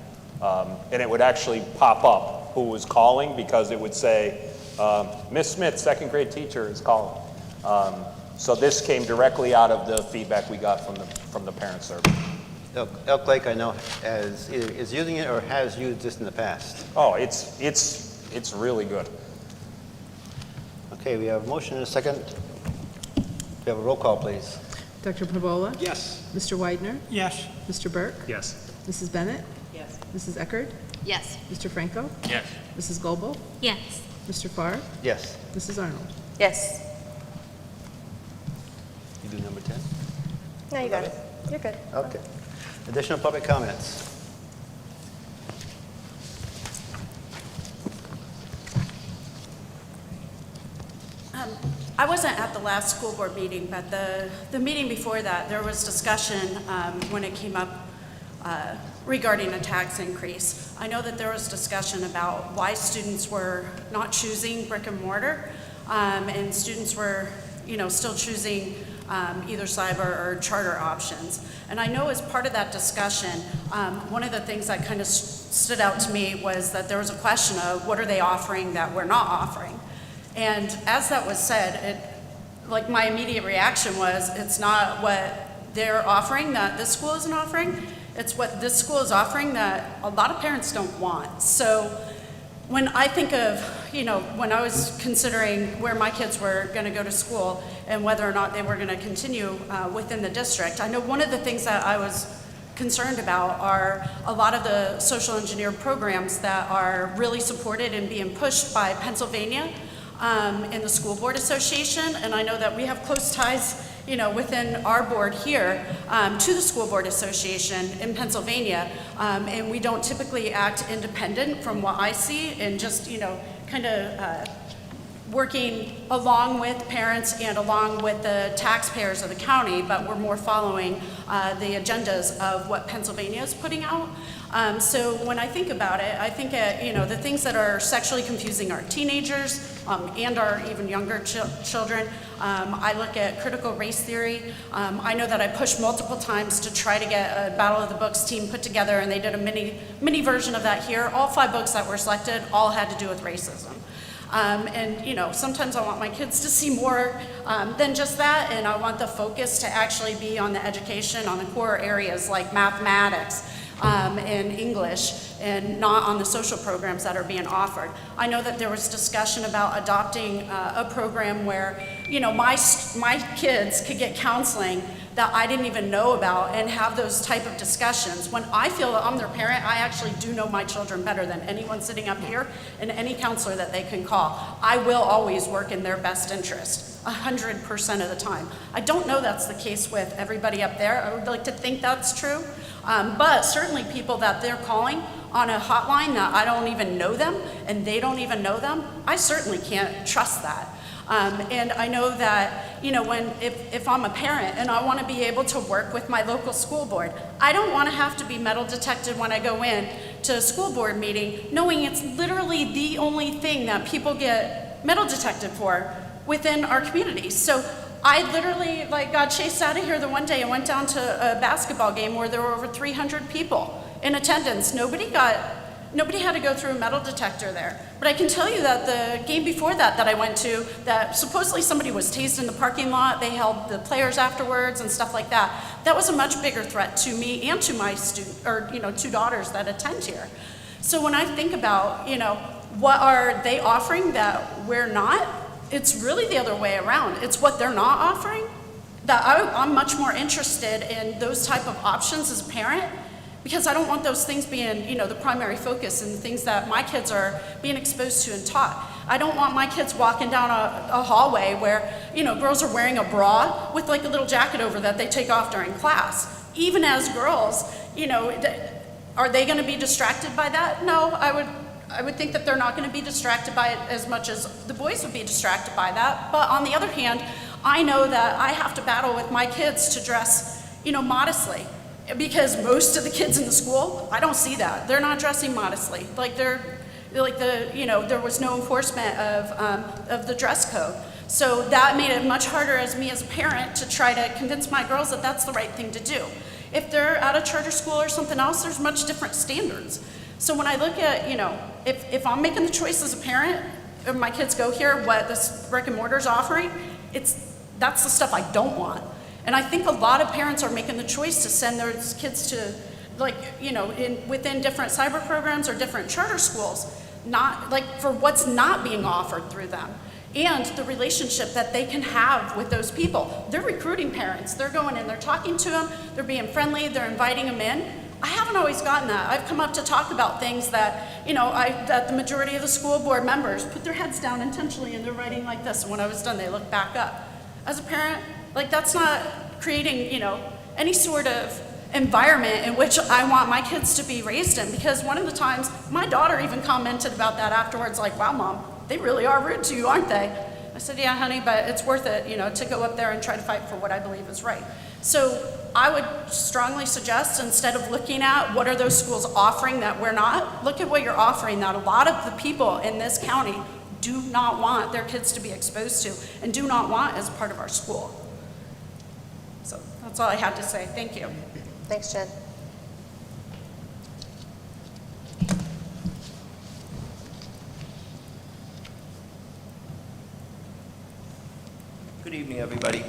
And it would actually pop up who was calling, because it would say, Miss Smith, second grade teacher is calling. So this came directly out of the feedback we got from the parent survey. Elk Lake, I know, is using it or has used this in the past. Oh, it's really good. Okay, we have a motion and a second. We have a roll call, please. Dr. Pervola? Yes. Mr. Weidner? Yes. Mr. Burke? yes. Mrs. Bennett? Yes. Mrs. Eckert? Yes. Mr. Franco? Yes. Mrs. Goble? Yes. Mr. Farr? Yes. Mrs. Arnold? Yes. You do number 10? No, you got it. You're good. Okay. Additional public comments. I wasn't at the last school board meeting, but the meeting before that, there was discussion when it came up regarding a tax increase. I know that there was discussion about why students were not choosing brick and mortar, and students were, still choosing either cyber or charter options. And I know as part of that discussion, one of the things that kind of stood out to me was that there was a question of what are they offering that we're not offering. And as that was said, like my immediate reaction was, it's not what they're offering that this school isn't offering, it's what this school is offering that a lot of parents don't want. So when I think of, when I was considering where my kids were going to go to school and whether or not they were going to continue within the district, I know one of the things that I was concerned about are a lot of the social engineer programs that are really supported and being pushed by Pennsylvania in the School Board Association. And I know that we have close ties within our board here to the School Board Association in Pennsylvania, and we don't typically act independent from what I see, and just kind of working along with parents and along with the taxpayers of the county, but we're more following the agendas of what Pennsylvania is putting out. So when I think about it, I think the things that are sexually confusing our teenagers and our even younger children. I look at critical race theory. I know that I pushed multiple times to try to get a Battle of the Books team put together, and they did a mini version of that here. All 5 books that were selected all had to do with racism. And sometimes I want my kids to see more than just that, and I want the focus to actually be on the education, on the core areas like mathematics and English, and not on the social programs that are being offered. I know that there was discussion about adopting a program where my kids could get counseling that I didn't even know about and have those type of discussions. When I feel that I'm their parent, I actually do know my children better than anyone sitting up here and any counselor that they can call. I will always work in their best interest, 100% of the time. I don't know that's the case with everybody up there. I would like to think that's true, but certainly people that they're calling on a hotline that I don't even know them and they don't even know them, I certainly can't trust that. And I know that, if I'm a parent and I want to be able to work with my local school board, I don't want to have to be metal detected when I go in to a school board meeting, knowing it's literally the only thing that people get metal detected for within our community. So I literally got chased out of here the one day and went down to a basketball game where there were over 300 people in attendance. Nobody had to go through a metal detector there. But I can tell you that the game before that I went to, that supposedly somebody was tased in the parking lot, they held the players afterwards and stuff like that. That was a much bigger threat to me and to my 2 daughters that attend here. So when I think about, what are they offering that we're not, it's really the other way around. It's what they're not offering that I'm much more interested in those type of options as a parent, because I don't want those things being, the primary focus and the things that my kids are being exposed to and taught. I don't want my kids walking down a hallway where, girls are wearing a bra with a little jacket over that they take off during class. Even as girls, are they going to be distracted by that? No, I would think that they're not going to be distracted by it as much as the boys would be distracted by that. But on the other hand, I know that I have to battle with my kids to dress, modestly. Because most of the kids in the school, I don't see that. They're not dressing modestly. There was no enforcement of the dress code. So that made it much harder as a parent to try to convince my girls that that's the right thing to do. If they're at a charter school or something else, there's much different standards. So when I look at, if I'm making the choice as a parent, if my kids go here, what this brick and mortar is offering, that's the stuff I don't want. And I think a lot of parents are making the choice to send their kids to, within different cyber programs or different charter schools, not for what's not being offered through them. And the relationship that they can have with those people. They're recruiting parents. They're going in, they're talking to them, they're being friendly, they're inviting them in. I haven't always gotten that. I've come up to talk about things that, that the majority of the school board members put their heads down intentionally and they're writing like this. And when I was done, they look back up. As a parent, that's not creating, any sort of environment in which I want my kids to be raised in. Because one of the times, my daughter even commented about that afterwards, wow, Mom, they really are rude to you, aren't they? I said, yeah, honey, but it's worth it, to go up there and try to fight for what I believe is right. So I would strongly suggest, instead of looking at what are those schools offering that we're not, look at what you're offering that a lot of the people in this county do not want their kids to be exposed to and do not want as part of our school. So that's all I had to say. Thank you. Thanks, Jen. Good evening, everybody.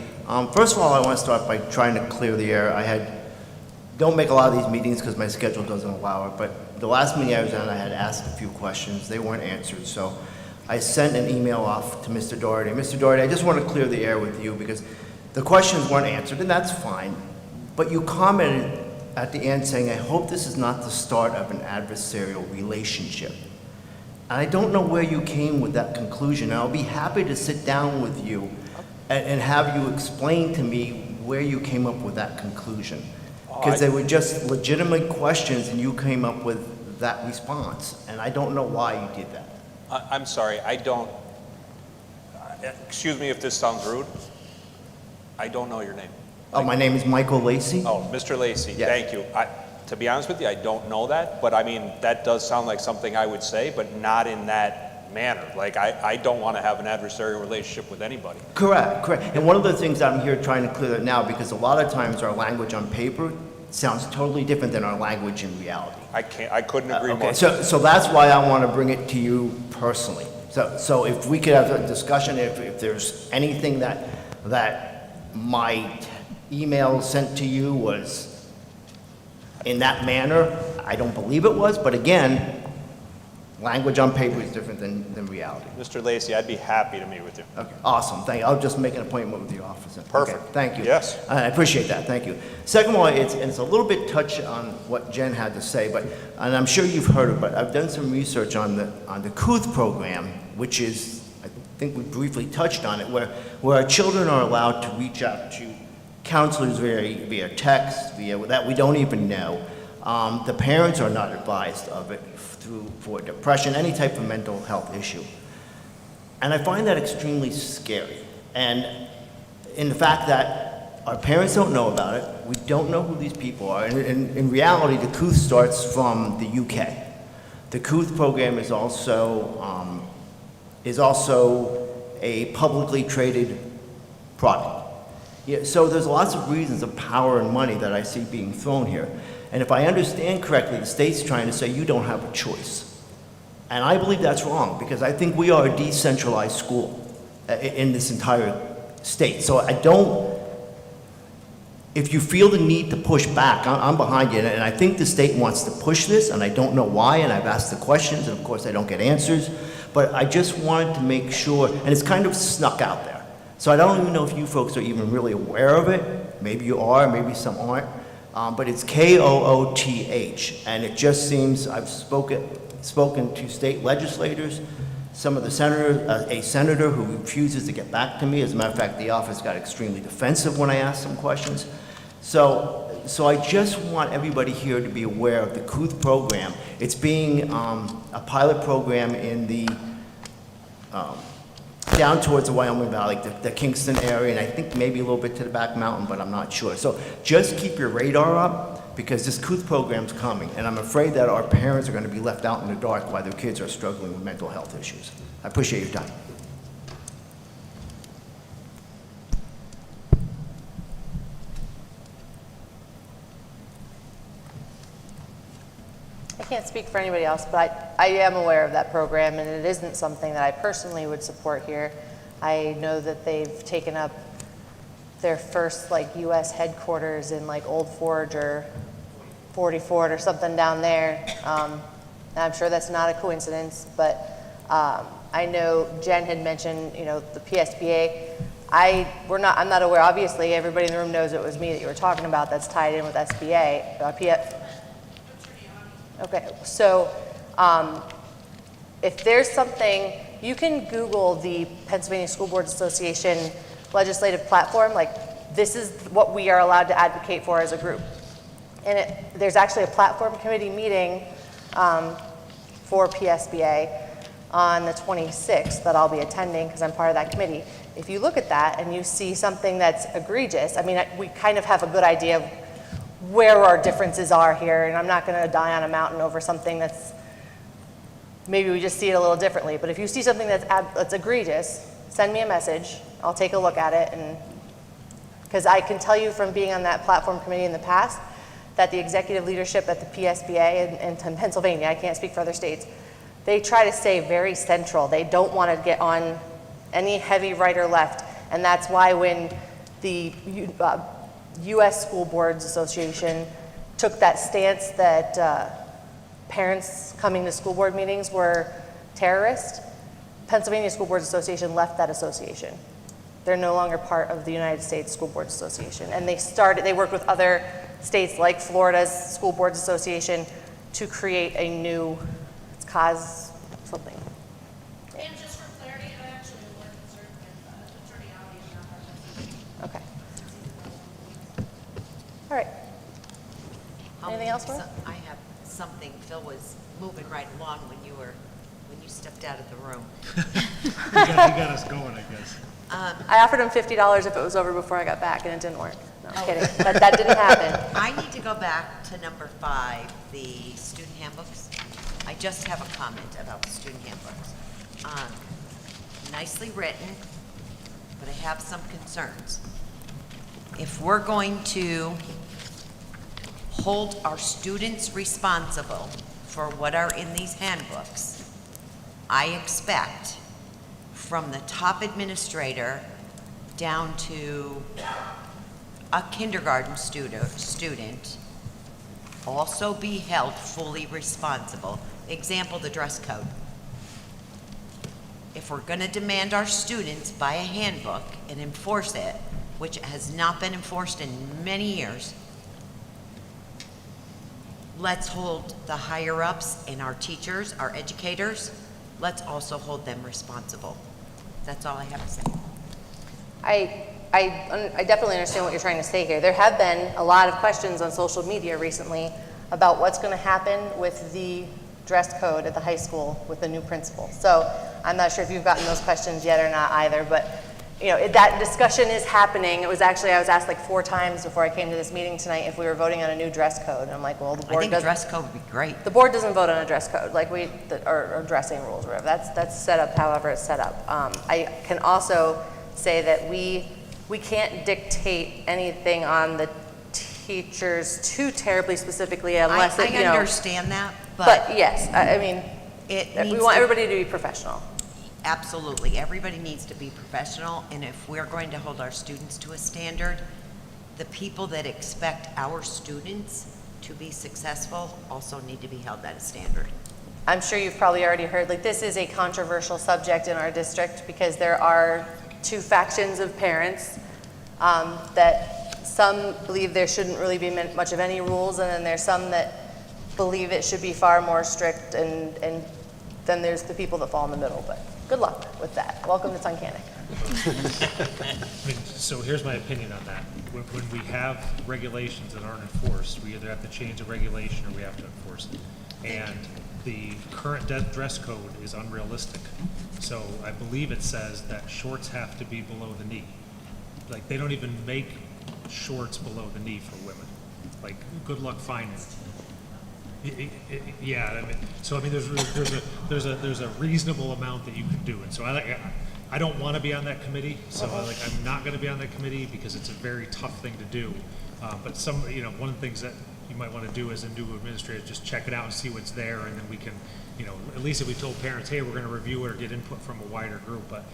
First of all, I want to start by trying to clear the air. Don't make a lot of these meetings because my schedule doesn't allow it, but the last meeting I was on, I had asked a few questions. They weren't answered, so I sent an email off to Mr. Doherty. Mr. Doherty, I just want to clear the air with you because the questions weren't answered, and that's fine. But you commented at the end saying, I hope this is not the start of an adversarial relationship. And I don't know where you came with that conclusion. I'll be happy to sit down with you and have you explain to me where you came up with that conclusion. Because they were just legitimate questions and you came up with that response. And I don't know why you did that. I'm sorry, I don't, excuse me if this sounds rude. I don't know your name. Oh, my name is Michael Lacey. Oh, Mr. Lacey, Yes. thank you. To be honest with you, I don't know that, but I mean, that does sound like something I would say, but not in that manner. Like, I don't want to have an adversarial relationship with anybody. Correct. And one of the things I'm here trying to clear that now, because a lot of times our language on paper sounds totally different than our language in reality. I couldn't agree more. Okay, so that's why I want to bring it to you personally. So if we could have a discussion, if there's anything that my email sent to you was in that manner, I don't believe it was, but again, language on paper is different than reality. Mr. Lacey, I'd be happy to meet with you. Okay, awesome, thank you. I'll just make an appointment with the office. Perfect. Okay, thank you. Yes. I appreciate that, thank you. Second of all, it's a little bit touch on what Jen had to say, and I'm sure you've heard it, but I've done some research on the COOTH program, which is, I think we briefly touched on it, where our children are allowed to reach out to counselors via text, via that we don't even know. The parents are not advised of it for depression, any type of mental health issue. And I find that extremely scary. And in the fact that our parents don't know about it, we don't know who these people are. And in reality, the COOTH starts from the UK. The COOTH program is also a publicly traded product. Yeah, so there's lots of reasons of power and money that I see being thrown here. And if I understand correctly, the state's trying to say you don't have a choice. And I believe that's wrong because I think we are a decentralized school in this entire state. So if you feel the need to push back, I'm behind you. And I think the state wants to push this and I don't know why. And I've asked the questions and of course I don't get answers. But I just wanted to make sure, and it's kind of snuck out there. So I don't even know if you folks are even really aware of it. Maybe you are, maybe some aren't. But it's KOOTH, and it just seems I've spoken to state legislators, some of the senators, a senator who refuses to get back to me. As a matter of fact, the office got extremely defensive when I asked some questions. So I just want everybody here to be aware of the COOTH program. It's being a pilot program in the down towards the Wyoming Valley, the Kingston area, and I think maybe a little bit to the back mountain, but I'm not sure. So just keep your radar up because this COOTH program's coming, and I'm afraid that our parents are going to be left out in the dark while their kids are struggling with mental health issues. I appreciate your time. I can't speak for anybody else, but I am aware of that program, and it isn't something that I personally would support here. I know that they've taken up their first U.S. headquarters in Old Forge or 40 Fort or something down there. And I'm sure that's not a coincidence, but I know Jen had mentioned, the PSBA. I'm not aware. Obviously, everybody in the room knows it was me that you were talking about. That's tied in with SBA. Okay, so if there's something, you can Google the Pennsylvania School Boards Association legislative platform. This is what we are allowed to advocate for as a group. And there's actually a platform committee meeting for PSBA on the 26th that I'll be attending because I'm part of that committee. if you look at that and you see something that's egregious, I mean, we kind of have a good idea of where our differences are here, and I'm not going to die on a mountain over something that's, maybe we just see it a little differently. But if you see something that's egregious, send me a message. I'll take a look at it, and because I can tell you from being on that platform committee in the past that the executive leadership at the PSBA in Pennsylvania, I can't speak for other states, they try to stay very central. They don't want to get on any heavy right or left, and that's why when the U.S. School Boards Association took that stance that parents coming to school board meetings were terrorists, Pennsylvania School Boards Association left that association. They're no longer part of the United States School Boards Association. And they worked with other states like Florida's School Boards Association to create a new, it's CAS something. And just for clarity, I actually work with Attorney Audi in that. Okay. All right. Anything else, Laura? I have something. Phil was moving right along when you stepped out of the room. He got us going, I guess. I offered him $50 if it was over before I got back, and it didn't work. No, I'm kidding. That didn't happen. I need to go back to number 5, the student handbooks. I just have a comment about the student handbooks. Nicely written, but I have some concerns. If we're going to hold our students responsible for what are in these handbooks, I expect from the top administrator down to a kindergarten student also be held fully responsible. Example, the dress code. If we're going to demand our students buy a handbook and enforce it, which has not been enforced in many years, let's hold the higher ups and our teachers, our educators, let's also hold them responsible. That's all I have to say. I definitely understand what you're trying to say here. There have been a lot of questions on social media recently about what's going to happen with the dress code at the high school with the new principal. So I'm not sure if you've gotten those questions yet or not either, but that discussion is happening. It was actually, I was asked like 4 times before I came to this meeting tonight if we were voting on a new dress code. And I'm like, well, the board I think dress code would be great. The board doesn't vote on a dress code, like or dressing rules or whatever. That's set up however it's set up. I can also say that we can't dictate anything on the teachers too terribly specifically unless I understand that, but yes, I mean, we want everybody to be professional. Absolutely. Everybody needs to be professional, and if we're going to hold our students to a standard, the people that expect our students to be successful also need to be held at a standard. I'm sure you've probably already heard, like, this is a controversial subject in our district because there are 2 factions of parents that some believe there shouldn't really be much of any rules, and then there's some that believe it should be far more strict, and then there's the people that fall in the middle. But good luck with that. Welcome to Tunkhannock. I mean, so here's my opinion on that. When we have regulations that aren't enforced, we either have to change a regulation or we have to enforce it. And the current dress code is unrealistic. So I believe it says that shorts have to be below the knee. Like, they don't even make shorts below the knee for women. Like, good luck finding it. Yeah, I mean, so I mean, there's a reasonable amount that you can do, and so I don't want to be on that committee. So I'm not going to be on that committee because it's a very tough thing to do. But one of the things that you might want to do as a new administrator is just check it out and see what's there, and then we can, at least if we told parents, hey, we're going to review it or get input from a wider group. But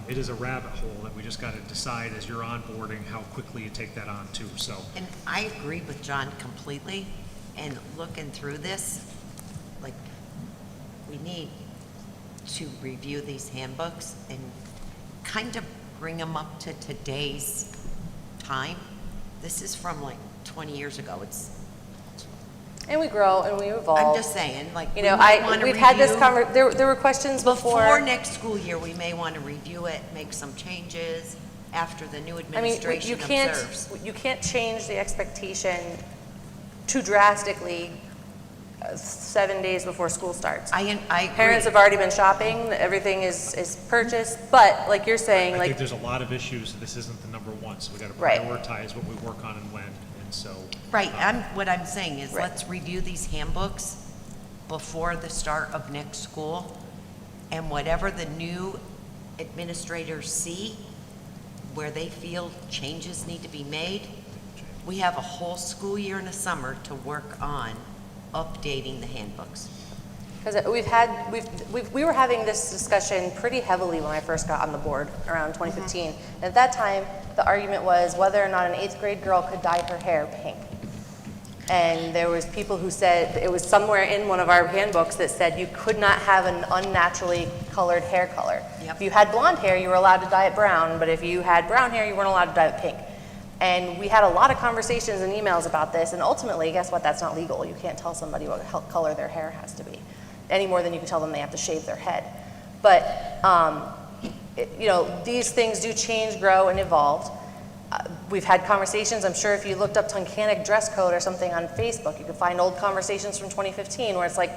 it is a rabbit hole that we just got to decide as you're onboarding how quickly you take that on too. So. And I agree with John completely. And looking through this, like, we need to review these handbooks and kind of bring them up to today's time. This is from like 20 years ago. And we grow and we evolve. I'm just saying, like, we've had this conversation. There were questions before next school year. We may want to review it, make some changes after the new administration observes. You can't change the expectation too drastically 7 days before school starts. I agree. Parents have already been shopping, everything is purchased, but like you're saying, I like, think there's a lot of issues, this isn't the number one, so we gotta Right. prioritize what we work on and when, and so. Right, what I'm saying is, Right. let's review these handbooks before the start of next school, and whatever the new administrators see, where they feel changes need to be made, we have a whole school year in the summer to work on updating the handbooks. because we were having this discussion pretty heavily when I first got on the board around 2015. And at that time, the argument was whether or not an 8th grade girl could dye her hair pink. And there was people who said, it was somewhere in one of our handbooks that said you could not have an unnaturally colored hair color. Yep. If you had blonde hair, you were allowed to dye it brown, but if you had brown hair, you weren't allowed to dye it pink. And we had a lot of conversations and emails about this, and ultimately, guess what? That's not legal. You can't tell somebody what color their hair has to be, any more than you can tell them they have to shave their head. But, these things do change, grow, and evolve. We've had conversations, I'm sure if you looked up Tunkhannock dress code or something on Facebook, you could find old conversations from 2015 where it's like,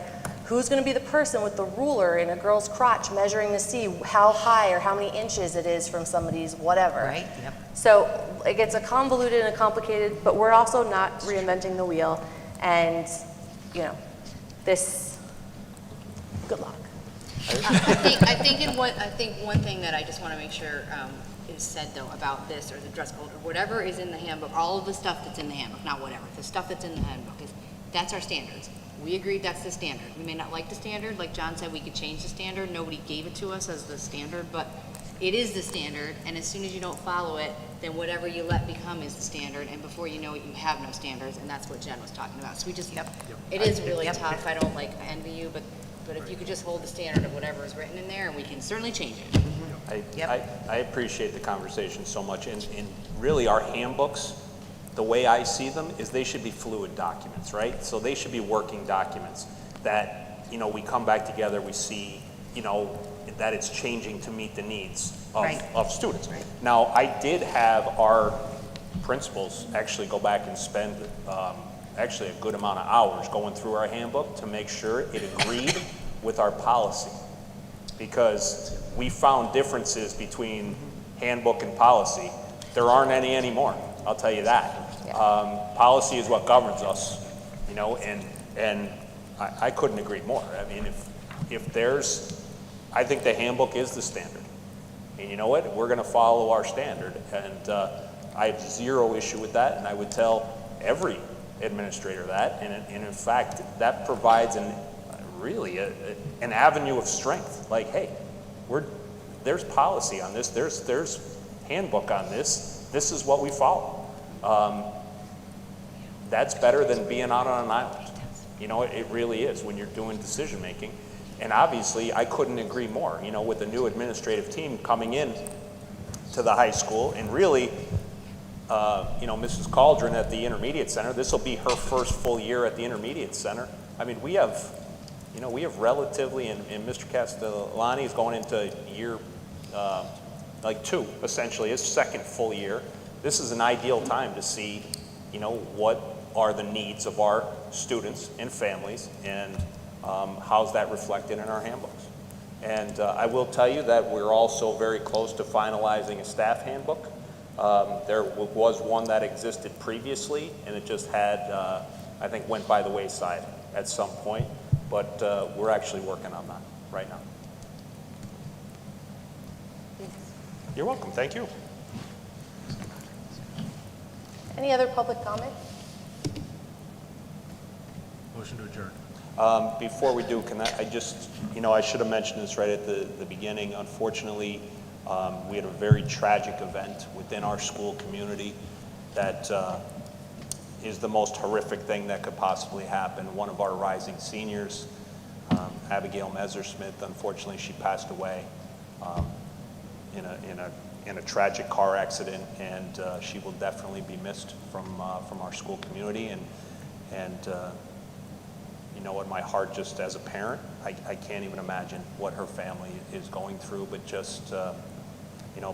who's going to be the person with the ruler in a girl's crotch measuring to see how high or how many inches it is from somebody's whatever. Right, yep. So it gets a convoluted and complicated, but we're also not reinventing the wheel. And, good luck. I think one thing that I just want to make sure is said though about this or the dress code or whatever is in the handbook, all of the stuff that's in the handbook, not whatever, the stuff that's in the handbook that's our standards. We agreed that's the standard. We may not like the standard, like John said, we could change the standard. Nobody gave it to us as the standard, but it is the standard, and as soon as you don't follow it, then whatever you let become is the standard, and before you know it, you have no standards, and that's what Jen was talking about. So we just, it is really tough. I don't envy you, but if you could just hold the standard of whatever is written in there, and we can certainly change it. I appreciate the conversation so much, and really our handbooks, the way I see them is they should be fluid documents, right? So they should be working documents that, we come back together, we see, that it's changing to meet the needs of students. Right. Now, I did have our principals actually go back and spend actually a good amount of hours going through our handbook to make sure it agreed with our policy, because we found differences between handbook and policy. There aren't any anymore, I'll tell you that. Policy is what governs us, and I couldn't agree more. I mean, if there's, I think the handbook is the standard. And you know what? We're going to follow our standard. And I have zero issue with that. And I would tell every administrator that. And in fact, that provides an avenue of strength. Like, hey, there's policy on this. There's handbook on this. This is what we follow. That's better than being out on an island. It really is when you're doing decision making. And obviously, I couldn't agree more, with the new administrative team coming in to the high school. And really, Mrs. Cauldron at the intermediate center, this will be her first full year at the intermediate center. I mean, we have relatively, and Mr. Castellani is going into year 2, essentially, his second full year. This is an ideal time to see, what are the needs of our students and families, and how's that reflected in our handbooks. And I will tell you that we're also very close to finalizing a staff handbook. There was one that existed previously, and it just had, I think, went by the wayside at some point, but we're actually working on that right now. You're welcome, thank you. Any other public comment? Motion to adjourn. Before we do, I just, I should have mentioned this right at the beginning. Unfortunately, we had a very tragic event within our school community that is the most horrific thing that could possibly happen. One of our rising seniors, Abigail Messersmith, unfortunately, she passed away in a tragic car accident, and she will definitely be missed from our school community. And you know what, my heart, just as a parent, I can't even imagine what her family is going through, but just,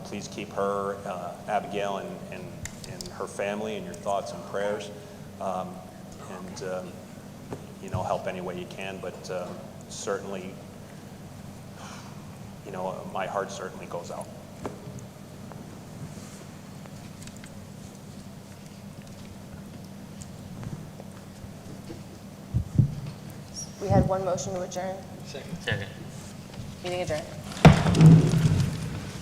please keep her, Abigail, and her family in your thoughts and prayers. you know, help any way you can, but certainly, you know, my heart certainly goes out. We had one motion to adjourn. Second. Meeting adjourned.